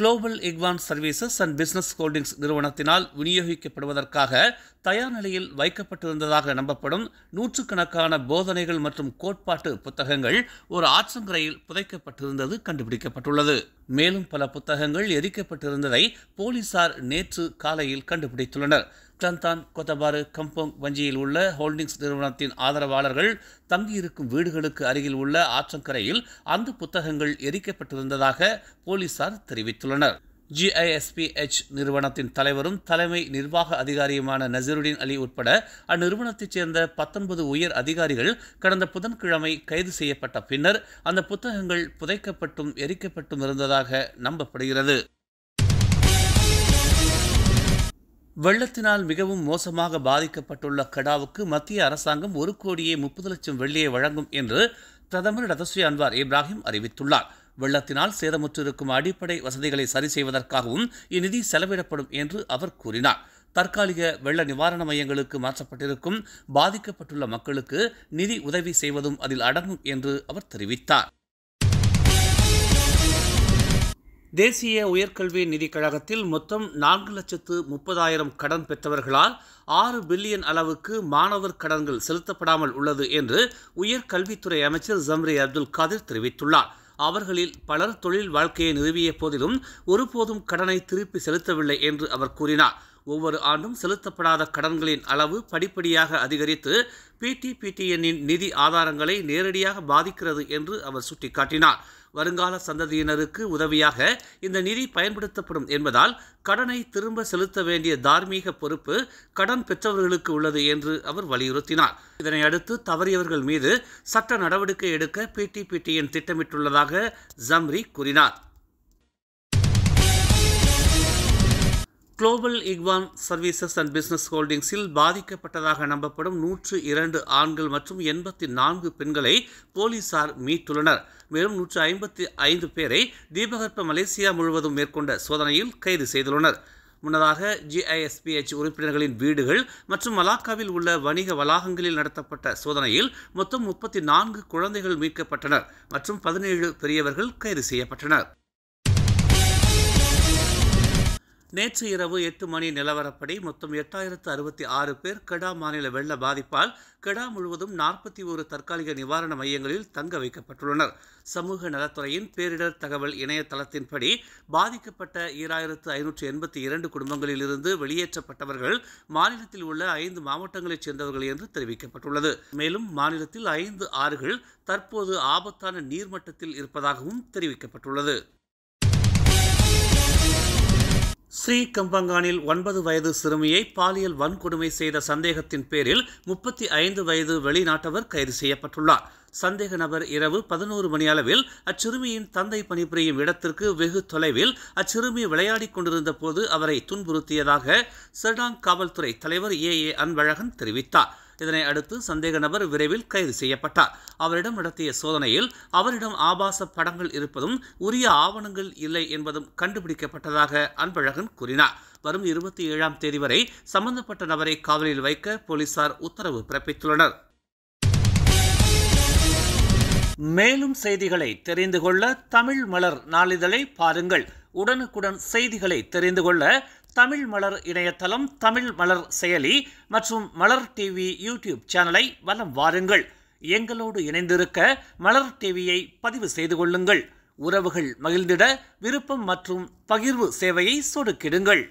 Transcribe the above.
Global எக்வான்ஸ் services and business holdings நிறுவனத்தினால் விநியோகிக்கப்படுவதற்காக தயார் நிலையில் வைக்கப்பட்டிருந்ததாக நம்பப்படும் நூற்றுக்கணக்கான போதனைகள் மற்றும் கோட்பாட்டு புத்தகங்கள் ஒரு ஆற்றங்கரையில் புதைக்கப்பட்டிருந்தது கண்டுபிடிக்கப்பட்டுள்ளது. மேலும் பல புத்தகங்கள் எரிக்கப்பட்டிருந்ததை போலீசார் நேற்று காலையில் கண்டுபிடித்துள்ளனர். கிளந்தான் கொத்தபாரு கம்போங் வஞ்சியில் உள்ள ஹோல்டிங்ஸ் நிறுவனத்தின் ஆதரவாளர்கள் தங்கியிருக்கும் வீடுகளுக்கு அருகில் உள்ள ஆற்றங்கரையில் அந்த புத்தகங்கள் எரிக்கப்பட்டிருந்ததாக போலீசார் தெரிவித்துள்ளனர். GISPH நிறுவனத்தின் தலைவரும் தலைமை நிர்வாக அதிகாரியுமான நசீருடீன் அலி உட்பட அந்நிறுவனத்தைச் சேர்ந்த 19 உயர் அதிகாரிகள் கடந்த புதன்கிழமை கைது செய்யப்பட்ட பின்னர் அந்த புத்தகங்கள் புதைக்கப்பட்டும் எரிக்கப்பட்டும் இருந்ததாக நம்பப்படுகிறது. வெள்ளத்தினால் மிகவும் மோசமாக பாதிக்கப்பட்டுள்ள கெடாவுக்கு மத்திய அரசாங்கம் 1,30,00,000 வெள்ளியை வழங்கும் என்று பிரதமர் டத்தஸ்ரீ அன்வார் இப்ராஹிம் அறிவித்துள்ளார். வெள்ளத்தினால் சேதமுற்றிருக்கும் அடிப்படை வசதிகளை சரி செய்வதற்காகவும் இந்நிதி செலவிடப்படும் என்று அவர் கூறினார். தற்காலிக வெள்ள நிவாரண மையங்களுக்கு மாற்றப்பட்டிருக்கும் பாதிக்கப்பட்டுள்ள மக்களுக்கு நிதி உதவி செய்வதும் அதில் அடங்கும் என்று அவர் தெரிவித்தார். தேசிய உயர்கல்வி நிதிக் கழகத்தில் மொத்தம் 4,30,000 கடன் பெற்றவர்களால் 6 பில்லியன் அளவுக்கு மாணவர் கடன்கள் செலுத்தப்படாமல் உள்ளது என்று உயர்கல்வித்துறை அமைச்சர் ஜம்ரி அப்துல் காதிர் தெரிவித்துள்ளார். அவர்களில் பலர் தொழில் வாழ்க்கையை நிறுவிய போதிலும் ஒருபோதும் கடனை திருப்பி செலுத்தவில்லை என்று அவர் கூறினார். ஒவ்வொரு ஆண்டும் செலுத்தப்படாத கடன்களின் அளவு படிப்படியாக அதிகரித்து PTPTNின் நிதி ஆதாரங்களை நேரடியாக பாதிக்கிறது என்று அவர் சுட்டிக்காட்டினார். வருங்கால சந்ததியினருக்கு உதவியாக இந்த நிதி பயன்படுத்தப்படும் என்பதால் கடனை திரும்ப செலுத்த வேண்டிய தார்மீக பொறுப்பு கடன் பெற்றவர்களுக்கு உள்ளது என்று அவர் வலியுறுத்தினார். இதனை அடுத்து தவறியவர்கள் மீது சட்ட நடவடிக்கை எடுக்க PTPTN திட்டமிட்டுள்ளதாக ஜம்ரி கூறினார். குளோபல் எக்வான்ஸ் சர்வீசஸ் அண்ட் பிசினஸ் ஹோல்டிங்ஸில் பாதிக்கப்பட்டதாக நம்பப்படும் 102 ஆண்கள் மற்றும் 84 பெண்களை போலீசார் மீட்டுள்ளனர். மேலும் 155 பேரை தீபகற்ப மலேசியா முழுவதும் மேற்கொண்ட சோதனையில் கைது செய்துள்ளனர். முன்னதாக GISPH உறுப்பினர்களின் வீடுகள் மற்றும் மலாக்காவில் உள்ள வணிக வளாகங்களில் நடத்தப்பட்ட சோதனையில் மொத்தம் 34 குழந்தைகள் மீட்கப்பட்டனர் மற்றும் 17 பெரியவர்கள் கைது செய்யப்பட்டனர். நேற்று இரவு 8 மணி நிலவரப்படி மொத்தம் 8,066 பேர் கெடா மாநில வெள்ள பாதிப்பால் கெடா முழுவதும் 41 தற்காலிக நிவாரண மையங்களில் தங்க வைக்கப்பட்டுள்ளனர். சமூக நலத்துறையின் பேரிடர் தகவல் இணையதளத்தின்படி பாதிக்கப்பட்ட 2,582 குடும்பங்களிலிருந்து வெளியேற்றப்பட்டவர்கள் மாநிலத்தில் உள்ள 5 மாவட்டங்களைச் சேர்ந்தவர்கள் என்று தெரிவிக்கப்பட்டுள்ளது. மேலும் மாநிலத்தில் 5 ஆறுகள் தற்போது ஆபத்தான நீர்மட்டத்தில் இருப்பதாகவும் தெரிவிக்கப்பட்டுள்ளது. ஸ்ரீ கம்பங்கானில் 9 வயது சிறுமியை பாலியல் வன்கொடுமை செய்த சந்தேகத்தின் பேரில் 35 வயது வெளிநாட்டவர் கைது செய்யப்பட்டுள்ளார். சந்தேக நபர் இரவு 11 மணி அளவில் அச்சிறுமியின் தந்தை பணிபுரியும் இடத்திற்கு வெகு தொலைவில் அச்சிறுமி விளையாடிக் கொண்டிருந்த போது அவரை துன்புறுத்தியதாக செர்டாங் காவல்துறை தலைவர் AA அன்பழகன் தெரிவித்தார். இதனை அடுத்து சந்தேக நபர் விரைவில் கைது செய்யப்பட்டார். அவரிடம் நடத்திய சோதனையில் அவரிடம் ஆபாச படங்கள் இருப்பதும் உரிய ஆவணங்கள் இல்லை என்பதும் கண்டுபிடிக்கப்பட்டதாக அன்பழகன் கூறினார். வரும் 27ஆம் தேதி வரை சம்பந்தப்பட்ட நபரை காவலில் வைக்க போலீசார் உத்தரவு பிறப்பித்துள்ளனர். மேலும் செய்திகளை தெரிந்து கொள்ள தமிழ் மலர் நாளிதழை பாருங்கள். உடனுக்குடன் செய்திகளை தெரிந்து கொள்ள தமிழ் மலர் இணையதளம், தமிழ் மலர் செயலி மற்றும் மலர் டிவி யூடியூப் சேனலை வலம் வாருங்கள். எங்களோடு இணைந்திருக்க மலர் டிவியை பதிவு செய்து கொள்ளுங்கள். உறவுகள் மகிழ்ந்திட விருப்பம் மற்றும் பகிர்வு சேவையை சொடுக்கிடுங்கள்.